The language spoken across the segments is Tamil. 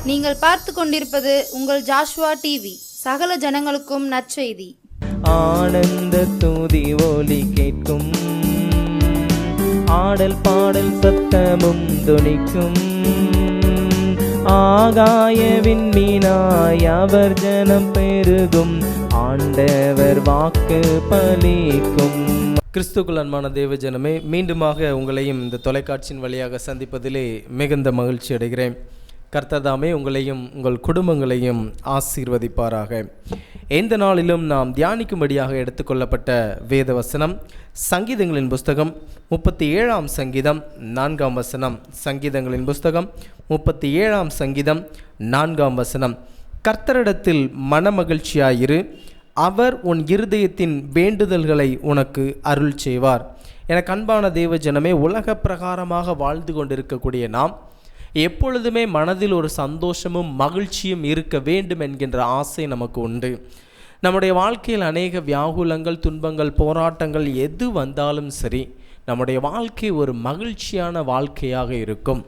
நீங்கள் பார்த்து கொண்டிருப்பது உங்கள் ஜாஷுவா டிவி. சகல ஜனங்களுக்கும் நற்செய்தி. ஆனந்த துதி ஒலி கேட்கும், ஆடல் பாடல் சத்தமும் துணிக்கும். ஆகாய விண்மீனாய் அவர் ஜனம் பெருகும், ஆண்டவர் வாக்கு பலிக்கும். கிறிஸ்துக்குள் அன்பான தேவ ஜனமே, மீண்டுமாக உங்களையும் இந்த தொலைக்காட்சியின் வழியாக சந்திப்பதிலே மிகுந்த மகிழ்ச்சி அடைகிறேன். கர்த்தர்தாமே உங்களையும் உங்கள் குடும்பங்களையும் ஆசீர்வதிப்பாராக. எந்த நாளிலும் நாம் தியானிக்கும்படியாக எடுத்துக்கொள்ளப்பட்ட வேத வசனம் சங்கீதங்களின் புஸ்தகம் 37ஆம் சங்கீதம் 4ஆம் வசனம். சங்கீதங்களின் புஸ்தகம் 37ஆம் சங்கீதம் 4ஆம் வசனம். கர்த்தரிடத்தில் மனமகிழ்ச்சியாயிரு, அவர் உன் இருதயத்தின் வேண்டுதல்களை உனக்கு அருள் செய்வார். எனக்கு அன்பான தேவ ஜனமே, உலக பிரகாரமாக வாழ்ந்து கொண்டிருக்கக்கூடிய நாம் எப்பொழுதுமே மனதில் ஒரு சந்தோஷமும் மகிழ்ச்சியும் இருக்க வேண்டும் என்கின்ற ஆசை நமக்கு உண்டு. நம்முடைய வாழ்க்கையில் அநேக வியாகுலங்கள், துன்பங்கள், போராட்டங்கள் எது வந்தாலும் சரி, நம்முடைய வாழ்க்கை ஒரு மகிழ்ச்சியான வாழ்க்கையாக இருக்கும்.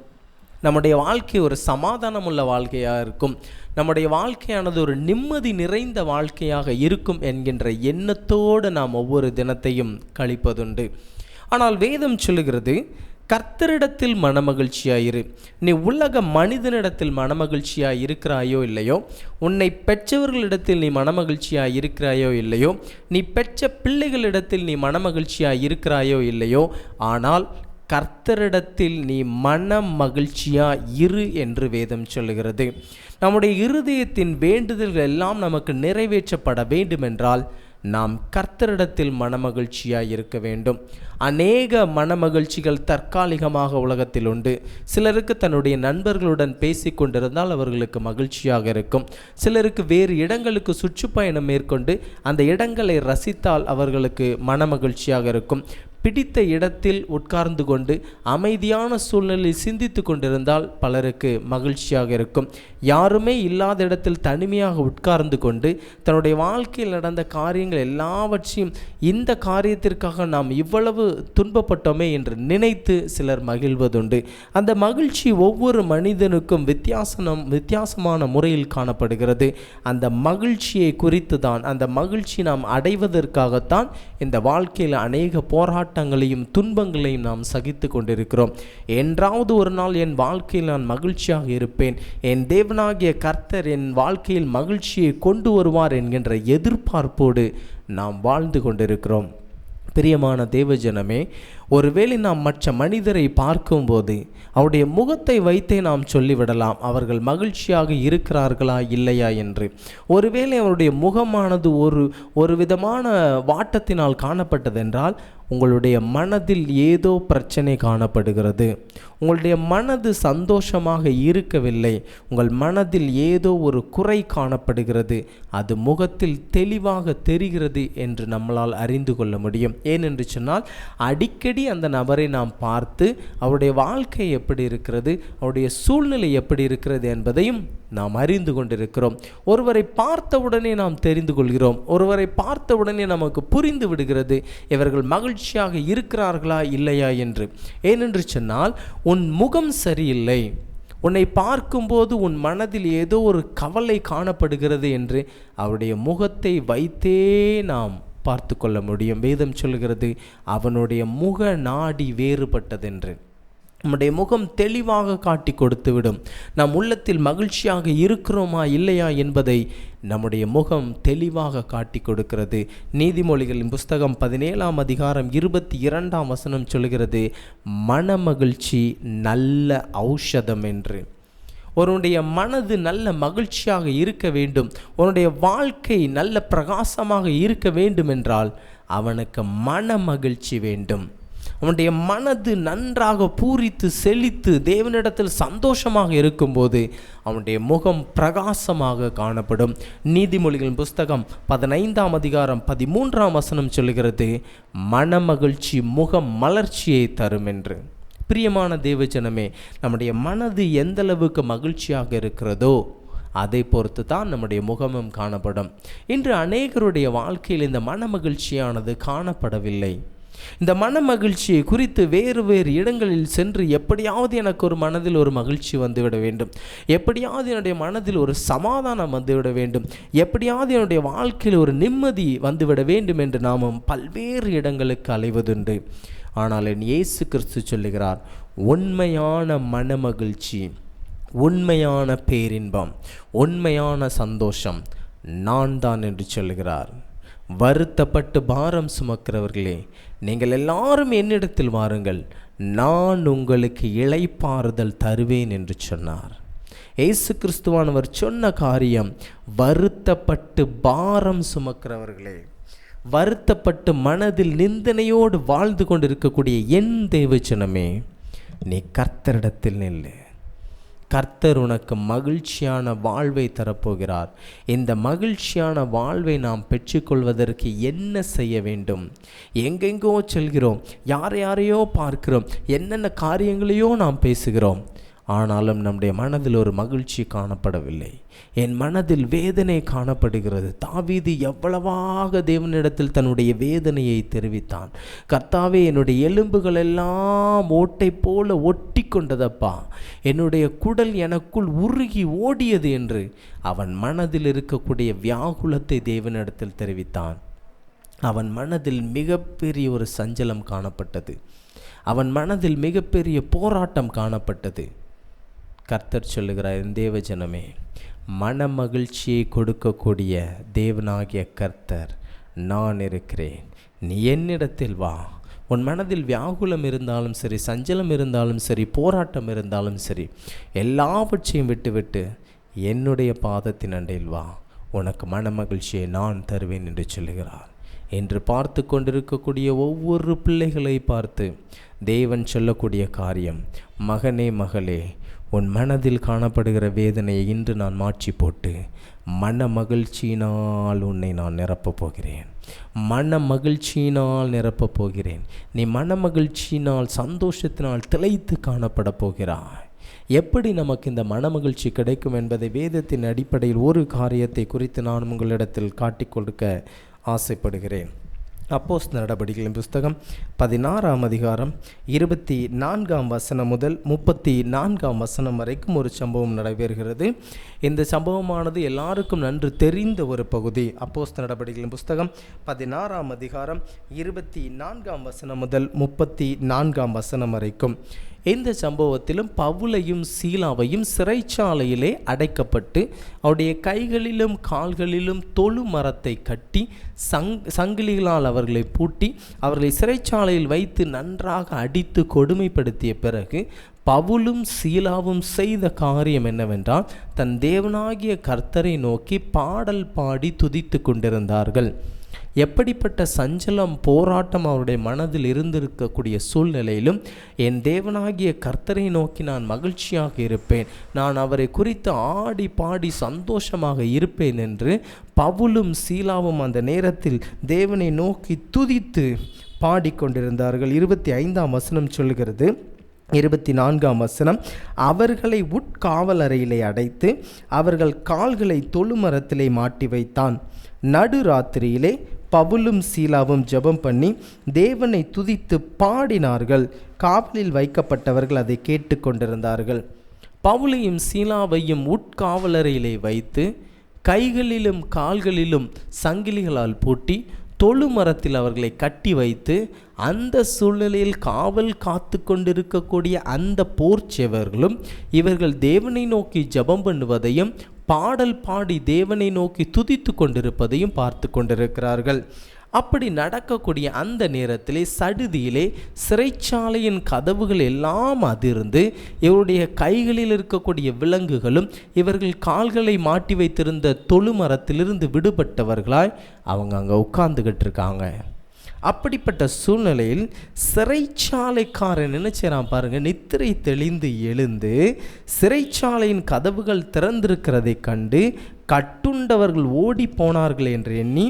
நம்முடைய வாழ்க்கை ஒரு சமாதானமுள்ள வாழ்க்கையாக இருக்கும். நம்முடைய வாழ்க்கையானது ஒரு நிம்மதி நிறைந்த வாழ்க்கையாக இருக்கும் என்கின்ற எண்ணத்தோடு நாம் ஒவ்வொரு தினத்தையும் கழிப்பதுண்டு. ஆனால் வேதம் சொல்லுகிறது, கர்த்தரிடத்தில் மனமகிழ்ச்சியாயிரு. நீ உலக மனிதனிடத்தில் மனமகிழ்ச்சியாக இருக்கிறாயோ இல்லையோ, உன்னை பெற்றவர்களிடத்தில் நீ மனமகிழ்ச்சியாக இருக்கிறாயோ இல்லையோ, நீ பெற்ற பிள்ளைகளிடத்தில் நீ மனமகிழ்ச்சியாக இருக்கிறாயோ இல்லையோ, ஆனால் கர்த்தரிடத்தில் நீ மன மகிழ்ச்சியாக இரு என்று வேதம் சொல்லுகிறது. நம்முடைய இருதயத்தின் வேண்டுதல்கள் எல்லாம் நமக்கு நிறைவேற்றப்பட வேண்டுமென்றால் நாம் கர்த்தரிடத்தில் மனமகிழ்ச்சியாக இருக்க வேண்டும். அநேக மனமகிழ்ச்சிகள் தற்காலிகமாக உலகத்தில் உண்டு. சிலருக்கு தன்னுடைய நண்பர்களுடன் பேசி கொண்டிருந்தால் அவர்களுக்கு மகிழ்ச்சியாக இருக்கும். சிலருக்கு வேறு இடங்களுக்கு சுற்றுப்பயணம் மேற்கொண்டு அந்த இடங்களை ரசித்தால் அவர்களுக்கு மனமகிழ்ச்சியாக இருக்கும். பிடித்த இடத்தில் உட்கார்ந்து கொண்டு அமைதியான சூழ்நிலையில் சிந்தித்து கொண்டிருந்தால் பலருக்கு மகிழ்ச்சியாக இருக்கும். யாருமே இல்லாத இடத்தில் தனிமையாக உட்கார்ந்து கொண்டு தன்னுடைய வாழ்க்கையில் நடந்த காரியங்கள் எல்லாவற்றையும், இந்த காரியத்திற்காக நாம் இவ்வளவு துன்பப்பட்டோமே என்று நினைத்து சிலர் மகிழ்வதுண்டு. அந்த மகிழ்ச்சி ஒவ்வொரு மனிதனுக்கும் வித்தியாசமான முறையில் காணப்படுகிறது. அந்த மகிழ்ச்சியை குறித்து தான், அந்த மகிழ்ச்சி நாம் அடைவதற்காகத்தான் இந்த வாழ்க்கையில் அநேக போராட்டங்களையும் துன்பங்களையும் நாம் சகித்து கொண்டிருக்கிறோம். என்றாவது ஒரு நாள் என் வாழ்க்கையில் நான் மகிழ்ச்சியாக இருப்பேன், என் தேவனாகிய கர்த்தர் என் வாழ்க்கையில் மகிழ்ச்சியை கொண்டு வருவார் என்கின்ற எதிர்பார்ப்போடு நாம் வாழ்ந்து கொண்டிருக்கிறோம். பிரியமான தேவஜனமே, ஒருவேளை நாம் மற்ற மனிதரை பார்க்கும்போது அவருடைய முகத்தை வைத்தே நாம் சொல்லிவிடலாம் அவர்கள் மகிழ்ச்சியாக இருக்கிறார்களா இல்லையா என்று. ஒருவேளை அவருடைய முகமானது ஒரு விதமான வாட்டத்தினால் காணப்பட்டதென்றால் உங்களுடைய மனதில் ஏதோ பிரச்சனை காணப்படுகிறது. உங்களுடைய மனது சந்தோஷமாக இருக்கவில்லை, உங்கள் மனதில் ஏதோ ஒரு குறை காணப்படுகிறது. அது முகத்தில் தெளிவாக தெரிகிறது என்று நம்மளால் அறிந்து கொள்ள முடியும். ஏனென்று சொன்னால், அடிக்கடி அந்த நபரை நாம் பார்த்து அவருடைய வாழ்க்கை எப்படி இருக்கிறது, அவருடைய சூழ்நிலை எப்படி இருக்கிறது என்பதையும் நாம் அறிந்து கொண்டிருக்கிறோம். ஒருவரை பார்த்தவுடனே நாம் தெரிந்து கொள்கிறோம். ஒருவரை பார்த்தவுடனே நமக்கு புரிந்து விடுகிறது இவர்கள் மகிழ்ச்சியாக இருக்கிறார்களா இல்லையா என்று. ஏனென்று சொன்னால், உன் முகம் சரியில்லை, உன்னை பார்க்கும்போது உன் மனதில் ஏதோ ஒரு கவலை காணப்படுகிறது என்று அவருடைய முகத்தை வைத்தே நாம் பார்த்து கொள்ள முடியும். வேதம் சொல்கிறது, அவனுடைய முக நாடி வேறுபட்டதென்று. நம்முடைய முகம் தெளிவாக காட்டி கொடுத்துவிடும் நாம் உள்ளத்தில் மகிழ்ச்சியாக இருக்கிறோமா இல்லையா என்பதை நம்முடைய முகம் தெளிவாக காட்டி கொடுக்கிறது. நீதிமொழிகளின் புஸ்தகம் 17ஆம் அதிகாரம் 22ஆம் வசனம் சொல்கிறது, மனமகிழ்ச்சி நல்ல ஔஷதம் என்று. ஒருவனுடைய மனது நல்ல மகிழ்ச்சியாக இருக்க வேண்டும், உன்னுடைய வாழ்க்கை நல்ல பிரகாசமாக இருக்க வேண்டும் என்றால் அவனுக்கு மன மகிழ்ச்சி வேண்டும். அவனுடைய மனது நன்றாக பூரித்து செழித்து தேவனிடத்தில் சந்தோஷமாக இருக்கும்போது அவனுடைய முகம் பிரகாசமாக காணப்படும். நீதிமொழிகளின் புஸ்தகம் 15ஆம் அதிகாரம் 13ஆம் வசனம் சொல்லுகிறது, மனமகிழ்ச்சி முகம் மலர்ச்சியை தரும் என்று. பிரியமான தேவஜனமே, நம்முடைய மனது எந்தளவுக்கு மகிழ்ச்சியாக இருக்கிறதோ அதை பொறுத்து தான் நம்முடைய முகமும் காணப்படும். இன்று அநேகருடைய வாழ்க்கையில் இந்த மன மகிழ்ச்சியானது காணப்படவில்லை. இந்த மன மகிழ்ச்சியை குறித்து வேறு வேறு இடங்களில் சென்று எப்படியாவது எனக்கு ஒரு மனதில் ஒரு மகிழ்ச்சி வந்துவிட வேண்டும், எப்படியாவது என்னுடைய மனதில் ஒரு சமாதானம் வந்துவிட வேண்டும், எப்படியாவது என்னுடைய வாழ்க்கையில் ஒரு நிம்மதி வந்துவிட வேண்டும் என்று நாமும் பல்வேறு இடங்களுக்கு அலைவதுண்டு. ஆனால் என் இயேசு கிறிஸ்து சொல்லுகிறார், உண்மையான மன மகிழ்ச்சி, உண்மையான பேரின்பம், உண்மையான சந்தோஷம் நான் தான் என்று சொல்லுகிறார். வருத்தப்பட்டு பாரம் சுமக்கிறவர்களே, நீங்கள் எல்லாரும் என்னிடத்தில் வாருங்கள், நான் உங்களுக்கு இளைப்பாறுதல் தருவேன் என்று சொன்னார். இயேசு கிறிஸ்துவானவர் சொன்ன காரியம், வருத்தப்பட்டு பாரம் சுமக்கிறவர்களே, வருத்தப்பட்டு மனதில் நிந்தனையோடு வாழ்ந்து கொண்டிருக்கக்கூடிய என் தேவஜனமே, நீ கர்த்தரிடத்தில் நில்லு. கர்த்தர் உனக்கு மகிழ்ச்சியான வாழ்வை தரப்போகிறார். இந்த மகிழ்ச்சியான வாழ்வை நாம் பெற்றுக்கொள்வதற்கு என்ன செய்ய வேண்டும்? எங்கெங்கோ செல்கிறோம், யாரையோ பார்க்கிறோம், என்னென்ன காரியங்களையோ நாம் பேசுகிறோம், ஆனாலும் நம்முடைய மனதில் ஒரு மகிழ்ச்சி காணப்படவில்லை. என் மனதில் வேதனை காணப்படுகிறது. தாவீது எவ்வளவாக தேவனிடத்தில் தன்னுடைய வேதனையை தெரிவித்தான். கர்த்தாவே, என்னுடைய எலும்புகள் எல்லாம் ஓட்டை போல ஒட்டி கொண்டதப்பா, என்னுடைய குடல் எனக்குள் உருகி ஓடியது என்று அவன் மனதில் இருக்கக்கூடிய வியாகுலத்தை தேவனிடத்தில் தெரிவித்தான். அவன் மனதில் மிகப்பெரிய ஒரு சஞ்சலம் காணப்பட்டது. அவன் மனதில் மிகப்பெரிய போராட்டம் காணப்பட்டது. கர்த்தர் சொல்லுகிறார், என் தேவஜனமே, மன மகிழ்ச்சியை கொடுக்கக்கூடிய தேவனாகிய கர்த்தர் நான் இருக்கிறேன், நீ என்னிடத்தில் வா. உன் மனதில் வியாகுலம் இருந்தாலும் சரி, சஞ்சலம் இருந்தாலும் சரி, போராட்டம் இருந்தாலும் சரி, எல்லாவற்றையும் விட்டுவிட்டு என்னுடைய பாதத்தின் அண்டையில் வா, உனக்கு மன மகிழ்ச்சியை நான் தருவேன் என்று சொல்லுகிறார். என்று பார்த்து கொண்டிருக்கக்கூடிய ஒவ்வொரு பிள்ளைகளை பார்த்து தேவன் சொல்லக்கூடிய காரியம், மகனே மகளே, உன் மனதில் காணப்படுகிற வேதனையை இன்று நான் மாற்றி போட்டு மன மகிழ்ச்சியினால் உன்னை நான் நிரப்பப் போகிறேன். மன மகிழ்ச்சியினால் நிரப்பப் போகிறேன். நீ மன மகிழ்ச்சியினால், சந்தோஷத்தினால் திளைத்து காணப்பட போகிறாய். எப்படி நமக்கு இந்த மன மகிழ்ச்சி கிடைக்கும் என்பதை வேதத்தின் அடிப்படையில் ஒரு காரியத்தை குறித்து நான் உங்களிடத்தில் காட்டிக் கொடுக்க ஆசைப்படுகிறேன். அப்போஸ்தலர் நடபடிகளின் புஸ்தகம் 16ஆம் அதிகாரம் 24ஆம் வசனம் முதல் 34ஆம் வசனம் வரைக்கும் ஒரு சம்பவம் நடைபெறுகிறது. இந்த சம்பவமானது எல்லாருக்கும் நன்கு தெரிந்த ஒரு பகுதி. அப்போஸ்தலர் நடபடிகளின் புஸ்தகம் 16ஆம் அதிகாரம் 24ஆம் வசனம் முதல் 34ஆம் வசனம் வரைக்கும். இந்த சம்பவத்திலும் பவுலையும் சீலாவையும் சிறைச்சாலையிலே அடைக்கப்பட்டு அவருடைய கைகளிலும் கால்களிலும் தொழு மரத்தை கட்டி சங்கிலிகளால் அவர்களை பூட்டி அவர்களை சிறைச்சாலையில் வைத்து நன்றாக அடித்து கொடுமைப்படுத்திய பிறகு பவுலும் சீலாவும் செய்த காரியம் என்னவென்றால், தன் தேவனாகிய கர்த்தரை நோக்கி பாடல் பாடி துதித்து கொண்டிருந்தார்கள். எப்படிப்பட்ட சஞ்சலம், போராட்டம் அவருடைய மனதில் இருந்திருக்கக்கூடிய சூழ்நிலையிலும், என் தேவனாகிய கர்த்தரை நோக்கி நான் மகிழ்ச்சியாக இருப்பேன், நான் அவரை குறித்து ஆடி பாடி சந்தோஷமாக இருப்பேன் என்று பவுலும் சீலாவும் அந்த நேரத்தில் தேவனை நோக்கி துதித்து பாடிக்கொண்டிருந்தார்கள். 25ஆம் வசனம் சொல்கிறது. 24ஆம் வசனம், அவர்களை உட்காவலறையிலே அடைத்து அவர்கள் கால்களை தொழுமரத்திலே மாட்டி வைத்தான். நடுராத்திரியிலே பவுலும் சீலாவும் ஜெபம் பண்ணி தேவனை துதித்து பாடினார்கள். காவலில் வைக்கப்பட்டவர்கள் அதை கேட்டு கொண்டிருந்தார்கள். பவுலையும் சீலாவையும் உட்காவலறையிலே வைத்து கைகளிலும் கால்களிலும் சங்கிலிகளால் பூட்டி தொழுமரத்தில் அவர்களை கட்டி வைத்து, அந்த சூழ்நிலையில் காவல் காத்து கொண்டிருக்கக்கூடிய அந்த போர்ச்சேவர்களும் இவர்கள் தேவனை நோக்கி ஜெபம் பண்ணுவதையும் பாடல் பாடி தேவனை நோக்கி துதித்து கொண்டிருப்பதையும் பார்த்து கொண்டிருக்கிறார்கள். அப்படி நடக்கக்கூடிய அந்த நேரத்திலே சடுதியிலே சிறைச்சாலையின் கதவுகள் எல்லாம் அதிர்ந்து இவருடைய கைகளில் இருக்கக்கூடிய விலங்குகளும் இவர்கள் கால்களை மாட்டி வைத்திருந்த தொழுமரத்திலிருந்து விடுபட்டவர்களாய் அவங்க அங்கே உட்கார்ந்துக்கிட்டு இருக்காங்க. அப்படிப்பட்ட சூழ்நிலையில் சிறைச்சாலைக்காரன் என்ன செய்யறான் பாருங்க, நித்திரை தெளிந்து எழுந்து சிறைச்சாலையின் கதவுகள் திறந்திருக்கிறதை கண்டு கட்டுண்டவர்கள் ஓடி போனார்கள் என்று எண்ணி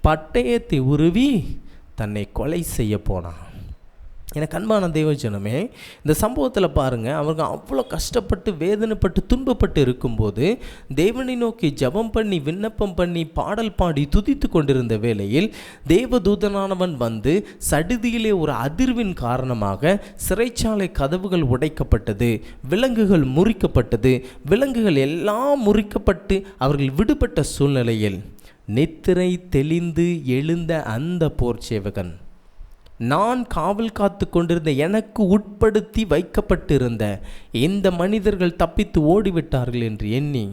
பட்டயத்தை உருவி தன்னை கொலை செய்ய போனான். எனக்கு அன்பான தேவஜனமே, இந்த சம்பவத்தில் பாருங்கள், அவங்க அவ்வளோ கஷ்டப்பட்டு வேதனைப்பட்டு துன்பப்பட்டு இருக்கும்போது தேவனை நோக்கி ஜெபம் பண்ணி விண்ணப்பம் பண்ணி பாடல் பாடி துதித்து கொண்டிருந்த வேளையில் தேவதூதனானவன் வந்து சடுதியிலே ஒரு அதிர்வின் காரணமாக சிறைச்சாலை கதவுகள் உடைக்கப்பட்டது, விலங்குகள் முறிக்கப்பட்டது. விலங்குகள் எல்லாம் முறிக்கப்பட்டு அவர்கள் விடுபட்ட சூழ்நிலையில் நித்திரை தெளிந்து எழுந்த அந்த போர் சேவகன், நான் காவல் காத்து கொண்டிருந்த எனக்கு உட்படுத்தி வைக்கப்பட்டிருந்த இந்த மனிதர்கள் தப்பித்து ஓடிவிட்டார்கள் என்று எண்ணி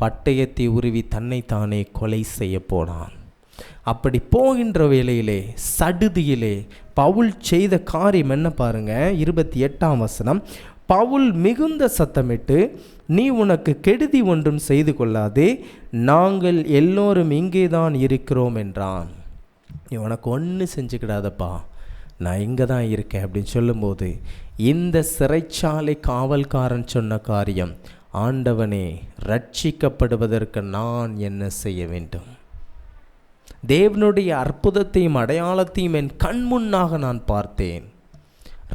பட்டயத்தை உருவி தன்னைத்தானே கொலை செய்ய போனான். அப்படி போகின்ற வேளையிலே சடுதியிலே பவுல் செய்த காரியம் என்ன பாருங்க, 28ஆம் வசனம். பவுல் மிகுந்த சத்தமிட்டு, நீ உனக்கு கெடுதி ஒன்றும் செய்து கொள்ளாதே, நாங்கள் எல்லோரும் இங்கே தான் இருக்கிறோம் என்றான். நீ உனக்கு ஒன்று செஞ்சுக்கிடாதப்பா, நான் இங்கே தான் இருக்கேன் அப்படின்னு சொல்லும்போது இந்த சிறைச்சாலை காவல்காரன் சொன்ன காரியம், ஆண்டவனே ரட்சிக்கப்படுவதற்கு நான் என்ன செய்ய வேண்டும்? தேவனுடைய அற்புதத்தையும் அடையாளத்தையும் என் கண் முன்னாக நான் பார்த்தேன்.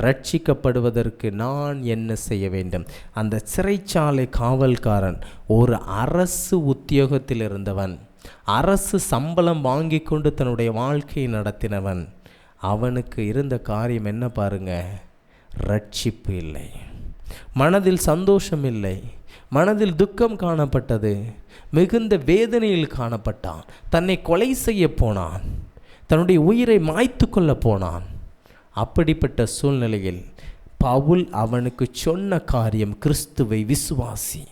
ரட்சிக்கப்படுவதற்கு நான் என்ன செய்ய வேண்டும்? அந்த சிறைச்சாலை காவல்காரன் ஒரு அரசு உத்தியோகத்தில் இருந்தவன், அரசு சம்பளம் வாங்கி கொண்டு தன்னுடைய வாழ்க்கையை நடத்தினவன். அவனுக்கு இருந்த காரியம் என்ன பாருங்க, ரட்சிப்பு இல்லை, மனதில் சந்தோஷம் இல்லை, மனதில் துக்கம் காணப்பட்டது, மிகுந்த வேதனையில் காணப்பட்டான். தன்னை கொலை செய்ய போனான், தன்னுடைய உயிரை மாய்த்து கொள்ள போனான். அப்படிப்பட்ட சூழ்நிலையில் பவுல் அவனுக்கு சொன்ன காரியம், கிறிஸ்துவை விசுவாசி.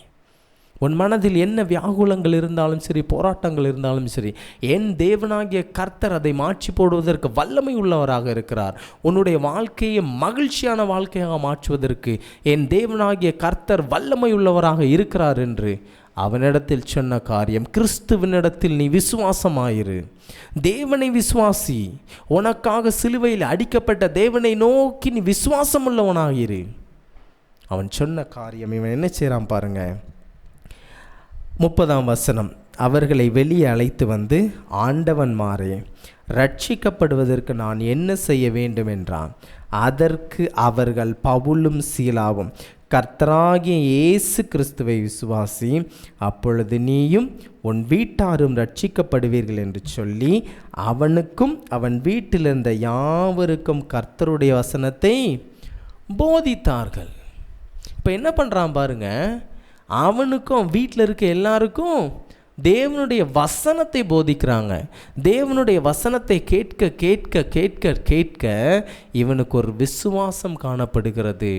உன் மனதில் என்ன வியாகுலங்கள் இருந்தாலும் சரி, போராட்டங்கள் இருந்தாலும் சரி, என் தேவனாகிய கர்த்தர் அதை மாற்றி போடுவதற்கு வல்லமை உள்ளவராக இருக்கிறார். உன்னுடைய வாழ்க்கையை மகிழ்ச்சியான வாழ்க்கையாக மாற்றுவதற்கு என் தேவனாகிய கர்த்தர் வல்லமை உள்ளவராக இருக்கிறார் என்று அவனிடத்தில் சொன்ன காரியம், கிறிஸ்துவனிடத்தில் நீ விசுவாசமாயிரு, தேவனை விசுவாசி. உனக்காக சிலுவையில் அடிக்கப்பட்ட தேவனை நோக்கி நீ விசுவாசம் உள்ளவனாயிரு. அவன் சொன்ன காரியம், இவன் என்ன செய்கிறான் பாருங்க, 30ஆம் வசனம். அவர்களை வெளியே அழைத்து வந்து, ஆண்டவன்மாரே, ரட்சிக்கப்படுவதற்கு நான் என்ன செய்ய வேண்டும் என்றான். அதற்கு அவர்கள், பவுலும் சீலாவும், கர்த்தராகிய இயேசு கிறிஸ்துவை விசுவாசி, அப்பொழுது நீயும் உன் வீட்டாரும் ரட்சிக்கப்படுவீர்கள் என்று சொல்லி அவனுக்கும் அவன் வீட்டில் இருந்த யாவருக்கும் கர்த்தருடைய வசனத்தை போதித்தார்கள். இப்போ என்ன பண்ணுறான் பாருங்க, அவனுக்கும் வீட்டில் இருக்க எல்லாருக்கும் தேவனுடைய வசனத்தை போதிக்கிறாங்க. தேவனுடைய வசனத்தை கேட்க கேட்க கேட்க கேட்க இவனுக்கு ஒரு விசுவாசம் காணப்படுகிறது.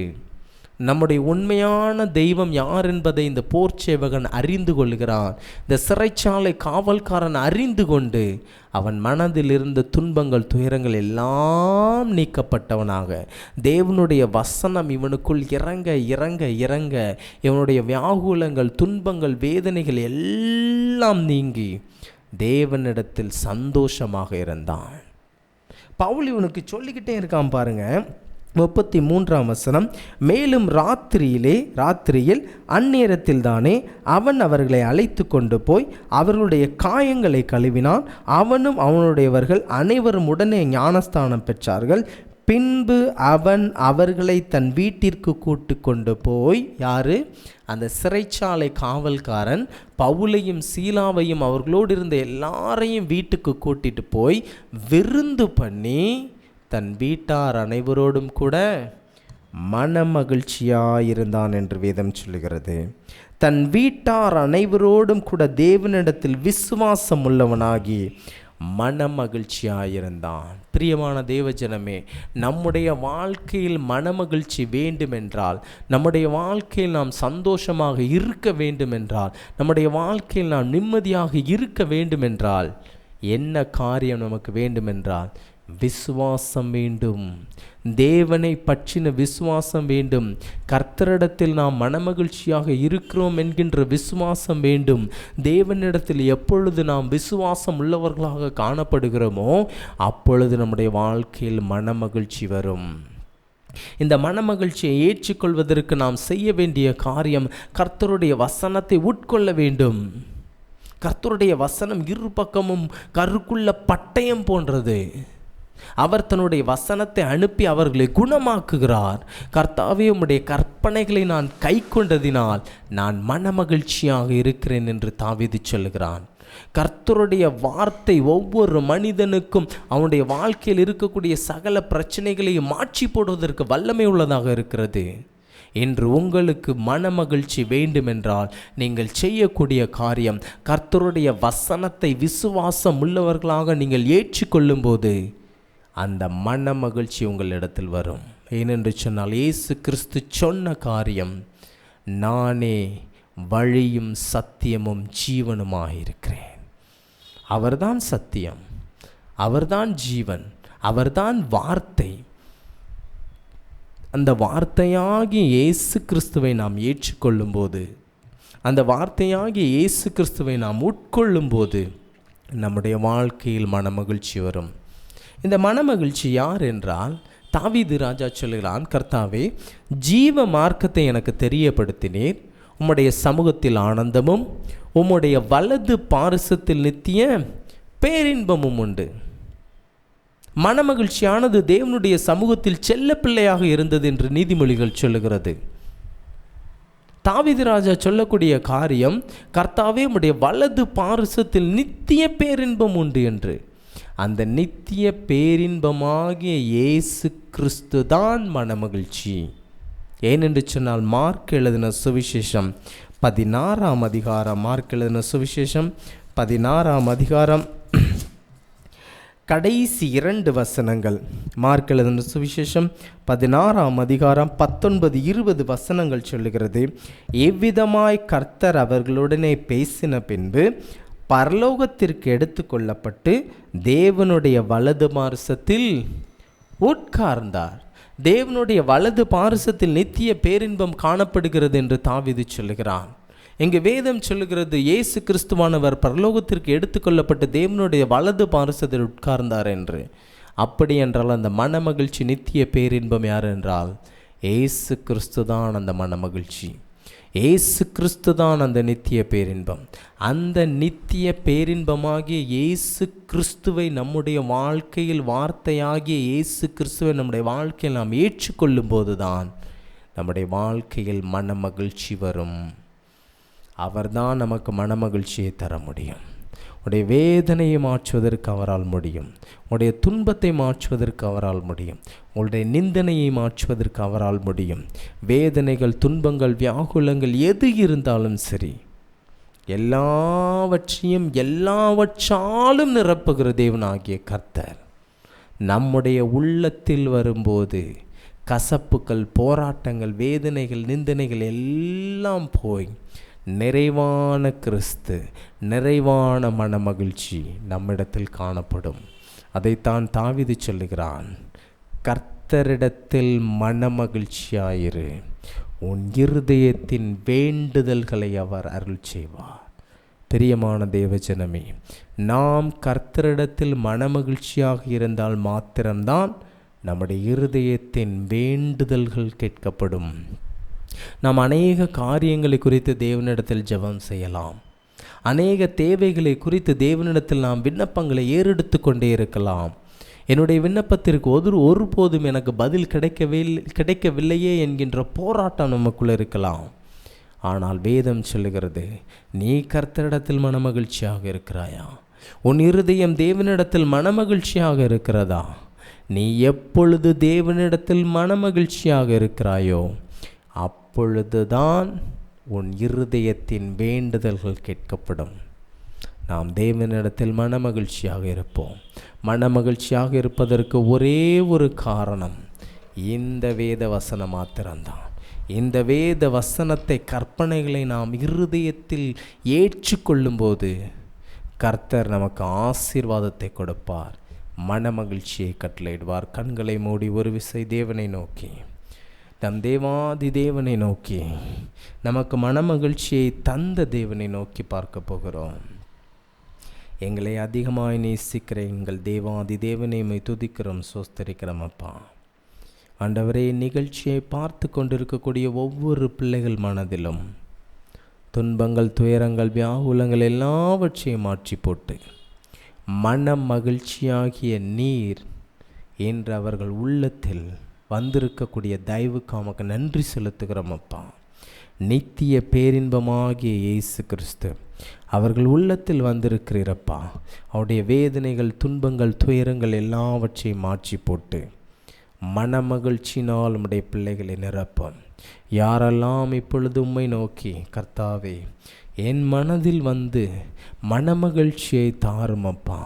நம்முடைய உண்மையான தெய்வம் யார் என்பதை இந்த போர் சேவகன் அறிந்து கொள்கிறான். இந்த சிறைச்சாலை காவல்காரன் அறிந்து கொண்டு அவன் மனதில் இருந்த துன்பங்கள் துயரங்கள் எல்லாம் நீக்கப்பட்டவனாக, தேவனுடைய வசனம் இவனுக்குள் இறங்க இறங்க இறங்க இவனுடைய வியாகுலங்கள் துன்பங்கள் வேதனைகள் எல்லாம் நீங்கி தேவனிடத்தில் சந்தோஷமாக இருந்தான். பவுல் இவனுக்கு சொல்லிக்கிட்டே இருக்கான் பாருங்க, 33ஆம் வசனம். மேலும் ராத்திரியில் அந்நேரத்தில் தானே அவன் அவர்களை அழைத்து கொண்டு போய் அவர்களுடைய காயங்களை கழுவினான். அவனும் அவனுடையவர்கள் அனைவரும் உடனே ஞானஸ்தானம் பெற்றார்கள். பின்பு அவன் அவர்களை தன் வீட்டிற்கு கூட்டு கொண்டு போய், யாரு? அந்த சிறைச்சாலை காவல்காரன் பவுலையும் சீலாவையும் அவர்களோடு இருந்த எல்லாரையும் வீட்டுக்கு கூட்டிட்டு போய் விருந்து பண்ணி தன் வீட்டார் அனைவரோடும் கூட மனமகிழ்ச்சியாயிருந்தான் என்று வேதம் சொல்லுகிறது. தன் வீட்டார் அனைவரோடும் கூட தேவனிடத்தில் விசுவாசம் உள்ளவனாகி மனமகிழ்ச்சியாயிருந்தான். பிரியமான தேவஜனமே, நம்முடைய வாழ்க்கையில் மனமகிழ்ச்சி வேண்டுமென்றால், நம்முடைய வாழ்க்கையில் நாம் சந்தோஷமாக இருக்க வேண்டுமென்றால், நம்முடைய வாழ்க்கையில் நாம் நிம்மதியாக இருக்க வேண்டுமென்றால் என்ன காரியம் நமக்கு வேண்டுமென்றால் விசுவாசம் வேண்டும். தேவனை பற்றின விசுவாசம் வேண்டும். கர்த்தரிடத்தில் நாம் மனமகிழ்ச்சியாக இருக்கிறோம் என்கின்ற விசுவாசம் வேண்டும். தேவனிடத்தில் எப்பொழுது நாம் விசுவாசம் உள்ளவர்களாக காணப்படுகிறோமோ அப்பொழுது நம்முடைய வாழ்க்கையில் மனமகிழ்ச்சி வரும். இந்த மனமகிழ்ச்சியை ஏற்றுக்கொள்வதற்கு நாம் செய்ய வேண்டிய காரியம், கர்த்தருடைய வசனத்தை உட்கொள்ள வேண்டும். கர்த்தருடைய வசனம் இரு பக்கமும் கருக்குள்ள பட்டயம் போன்றது. அவர் தன்னுடைய வசனத்தை அனுப்பி அவர்களை குணமாக்குகிறார். கர்த்தாவே, உம்முடைய கற்பனைகளை நான் கை கொண்டதினால் நான் மனமகிழ்ச்சியாக இருக்கிறேன் என்று தாவீது சொல்லுகிறான். கர்த்தருடைய வார்த்தை ஒவ்வொரு மனிதனுக்கும் அவனுடைய வாழ்க்கையில் இருக்கக்கூடிய சகல பிரச்சனைகளையும் மாற்றி போடுவதற்கு வல்லமை உள்ளதாக இருக்கிறது. இன்று உங்களுக்கு மனமகிழ்ச்சி வேண்டுமென்றால் நீங்கள் செய்யக்கூடிய காரியம், கர்த்தருடைய வசனத்தை விசுவாசம் உள்ளவர்களாக நீங்கள் ஏற்றுக்கொள்ளும் போது அந்த மன மகிழ்ச்சி உங்களிடத்தில் வரும். ஏனென்று சொன்னால் இயேசு கிறிஸ்து சொன்ன காரியம், நானே வழியும் சத்தியமும் ஜீவனுமாயிருக்கிறேன். அவர்தான் சத்தியம், அவர்தான் ஜீவன், அவர்தான் வார்த்தை. அந்த வார்த்தையாகிய இயேசு கிறிஸ்துவை நாம் ஏற்றுக்கொள்ளும் போது, அந்த வார்த்தையாகிய இயேசு கிறிஸ்துவை நாம் உட்கொள்ளும் போது நம்முடைய வாழ்க்கையில் மனமகிழ்ச்சி வரும். இந்த மனமகிழ்ச்சி யார் என்றால், தாவீது ராஜா சொல்கிறான், கர்த்தாவே, ஜீவ மார்க்கத்தை எனக்கு தெரியப்படுத்தினீர், உம்முடைய சமூகத்தில் ஆனந்தமும் உம்முடைய வலது பாரிசத்தில் நித்திய பேரின்பமும் உண்டு. மனமகிழ்ச்சியானது தேவனுடைய சமூகத்தில் செல்ல பிள்ளையாக இருந்தது என்று நீதிமொழிகள் சொல்லுகிறது. தாவீது ராஜா சொல்லக்கூடிய காரியம், கர்த்தாவே, உம்முடைய வலது பாரிசத்தில் நித்திய பேரின்பம் உண்டு என்று. அந்த நித்திய பேரின்பமாகிய இயேசு கிறிஸ்து தான் மனமகிழ்ச்சி. ஏனென்று சொன்னால் மார்க் எழுதின சுவிசேஷம் 16ஆம் அதிகாரம், மார்க் எழுதின சுவிசேஷம் 16ஆம் அதிகாரம் கடைசி 2 வசனங்கள், மார்க் எழுதின சுவிசேஷம் 16ஆம் அதிகாரம் 19-20 வசனங்கள் சொல்லுகிறது. எவ்விதமாய் கர்த்தர் அவர்களுடனே பேசின பின்பு பரலோகத்திற்கு எடுத்துக்கொள்ளப்பட்டு தேவனுடைய வலது பாரிசத்தில் உட்கார்ந்தார். தேவனுடைய வலது பாரிசத்தில் நித்திய பேரின்பம் காணப்படுகிறது என்று தாவீது சொல்லுகிறான். இங்கு வேதம் சொல்லுகிறது, இயேசு கிறிஸ்துவானவர் பரலோகத்திற்கு எடுத்துக்கொள்ளப்பட்டு தேவனுடைய வலது பாரிசத்தில் உட்கார்ந்தார் என்று. அப்படி என்றால் அந்த மனமகிழ்ச்சி, நித்திய பேரின்பம் யார் என்றால் இயேசு கிறிஸ்து தான் அந்த மனமகிழ்ச்சி. இயேசு கிறிஸ்து தான் அந்த நித்திய பேரின்பம். அந்த நித்திய பேரின்பமாகிய இயேசு கிறிஸ்துவை நம்முடைய வாழ்க்கையில், வார்த்தையாகிய இயேசு கிறிஸ்துவை நம்முடைய வாழ்க்கையில் நாம் ஏற்றுக்கொள்ளும் போது தான் நம்முடைய வாழ்க்கையில் மனமகிழ்ச்சி வரும். அவர்தான் நமக்கு மனமகிழ்ச்சியை தர முடியும். உடைய வேதனையை மாற்றுவதற்கு அவரால் முடியும். உடைய துன்பத்தை மாற்றுவதற்கு அவரால் முடியும். உங்களுடைய நிந்தனையை மாற்றுவதற்கு அவரால் முடியும். வேதனைகள், துன்பங்கள், வியாகுலங்கள் எது இருந்தாலும் சரி, எல்லாவற்றாலும் நிரப்புகிற தேவனாகிய கர்த்தர் நம்முடைய உள்ளத்தில் வரும்போது கசப்புகள், போராட்டங்கள், வேதனைகள், நிந்தனைகள் எல்லாம் போய் நிறைவான கிறிஸ்து, நிறைவான மனமகிழ்ச்சி நம்மிடத்தில் காணப்படும். அதைத்தான் தாவீது சொல்லுகிறான், கர்த்தரிடத்தில் மனமகிழ்ச்சியாயிரு, உன் இருதயத்தின் வேண்டுதல்களை அவர் அருள் செய்வார். பிரியமான தேவஜனமே, நாம் கர்த்தரிடத்தில் மனமகிழ்ச்சியாக இருந்தால் மாத்திரம்தான் நம்முடைய இருதயத்தின் வேண்டுதல்கள் கேட்கப்படும். நாம் அநேக காரியங்களை குறித்து தேவனிடத்தில் ஜெபம் செய்யலாம். அநேக தேவைகளை குறித்து தேவனிடத்தில் நாம் விண்ணப்பங்களை ஏறெடுத்து கொண்டே இருக்கலாம். என்னுடைய விண்ணப்பத்திற்கு ஒருபோதும் எனக்கு பதில் கிடைக்கவில்லையே என்கின்ற போராட்டம் நமக்குள்ளே இருக்கலாம். ஆனால் வேதம் சொல்லுகிறது, நீ கர்த்தரிடத்தில் மனமகிழ்ச்சியாக இருக்கிறாயா? உன் இருதயம் தேவனிடத்தில் மனமகிழ்ச்சியாக இருக்கிறதா? நீ எப்பொழுது தேவனிடத்தில் மனமகிழ்ச்சியாக இருக்கிறாயோ அப்பொழுதுதான் உன் இருதயத்தின் வேண்டுதல்கள் கேட்கப்படும். நாம் தேவனிடத்தில் மனமகிழ்ச்சியாக இருப்போம். மனமகிழ்ச்சியாக இருப்பதற்கு ஒரே ஒரு காரணம், இந்த வேத வசனம் மாத்திரம்தான். இந்த வேத வசனத்தை, கற்பனைகளை நாம் இருதயத்தில் ஏற்றுக்கொள்ளும்போது கர்த்தர் நமக்கு ஆசீர்வாதத்தை கொடுப்பார், மனமகிழ்ச்சியை கட்டளையிடுவார். கண்களை மூடி ஒரு விசை தேவனை நோக்கி, நம் தேவாதி தேவனை நோக்கி, நமக்கு மனமகிழ்ச்சியை தந்த தேவனை நோக்கி பார்க்க போகிறோம். எங்களை அதிகமாய் நேசிக்கிற எங்கள் தேவாதி தேவனை துதிக்கிறோம், சோஸ்தரிக்கிறோம். அப்பா ஆண்டவரே, நிகழ்ச்சியை பார்த்து கொண்டிருக்கக்கூடிய ஒவ்வொரு பிள்ளைகள் மனதிலும் துன்பங்கள், துயரங்கள், வியாகுலங்கள் எல்லாவற்றையும் மாற்றி போட்டு மன மகிழ்ச்சியாகிய நீர் என்று அவர்கள் உள்ளத்தில் வந்திருக்கக்கூடிய தயவுக்கு உமக்கு நன்றி செலுத்துகிறோம் அப்பா. நித்திய பேரின்பமாகிய இயேசு கிறிஸ்து அவர்கள் உள்ளத்தில் வந்திருக்கிறீரப்பா. அவருடைய வேதனைகள், துன்பங்கள், துயரங்கள் எல்லாவற்றையும் மாற்றி போட்டு மனமகிழ்ச்சினால் உம்முடைய பிள்ளைகளை நிரப்பும். யாரெல்லாம் இப்பொழுது உம்மை நோக்கி, கர்த்தாவே என் மனதில் வந்து மனமகிழ்ச்சியை தாருமப்பா,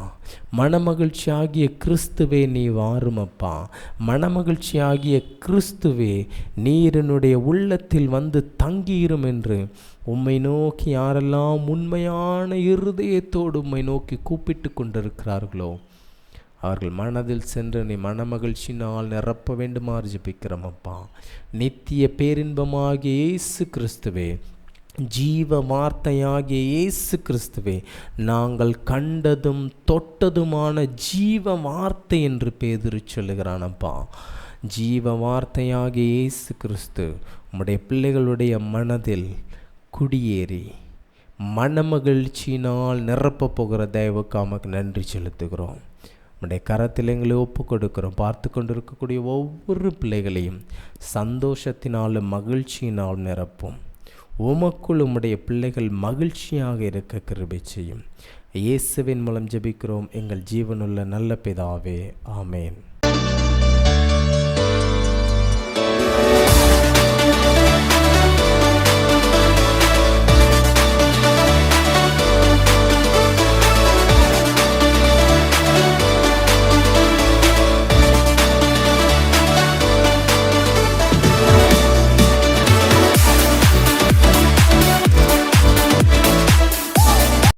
மனமகிழ்ச்சியாகிய கிறிஸ்துவே நீ வாருமப்பா, மனமகிழ்ச்சியாகிய கிறிஸ்துவே நீர் என்னுடைய உள்ளத்தில் வந்து தங்கியிரும் என்று உம்மை நோக்கி யாரெல்லாம் உண்மையான இருதயத்தோடு உம்மை நோக்கி கூப்பிட்டு கொண்டிருக்கிறார்களோ அவர்கள் மனதில் சென்று நீ மனமகிழ்ச்சினால் நிரப்ப வேண்டுமாறு ஜெபிக்கிறோமப்பா. நித்திய பேரின்பமாகிய இயேசு கிறிஸ்துவே, ஜீவ வார்த்தையாகிய இயேசு கிறிஸ்துவே, நாங்கள் கண்டதும் தொட்டதுமான ஜீவ வார்த்தை என்று பேதுரு சொல்லுகிறானப்பா. ஜீவ வார்த்தையாகிய இயேசு கிறிஸ்து உம்முடைய பிள்ளைகளுடைய மனதில் குடியேறி மனமகிழ்ச்சியினால் நிரப்ப போகிற தயவுக்கு உமக்கு நன்றி செலுத்துகிறோம். உம்முடைய கரத்தில் எங்களை ஒப்பு கொடுக்கிறோம். பார்த்து கொண்டிருக்கக்கூடிய ஒவ்வொரு பிள்ளைகளையும் சந்தோஷத்தினாலும் மகிழ்ச்சியினால் நிரப்பும். உமக்குள் உம்முடைய பிள்ளைகள் மகிழ்ச்சியாக இருக்க கிருபை செய்யும். இயேசுவின் மூலம் ஜெபிக்கிறோம் எங்கள் ஜீவனுள்ள நல்ல பிதாவே, ஆமேன்.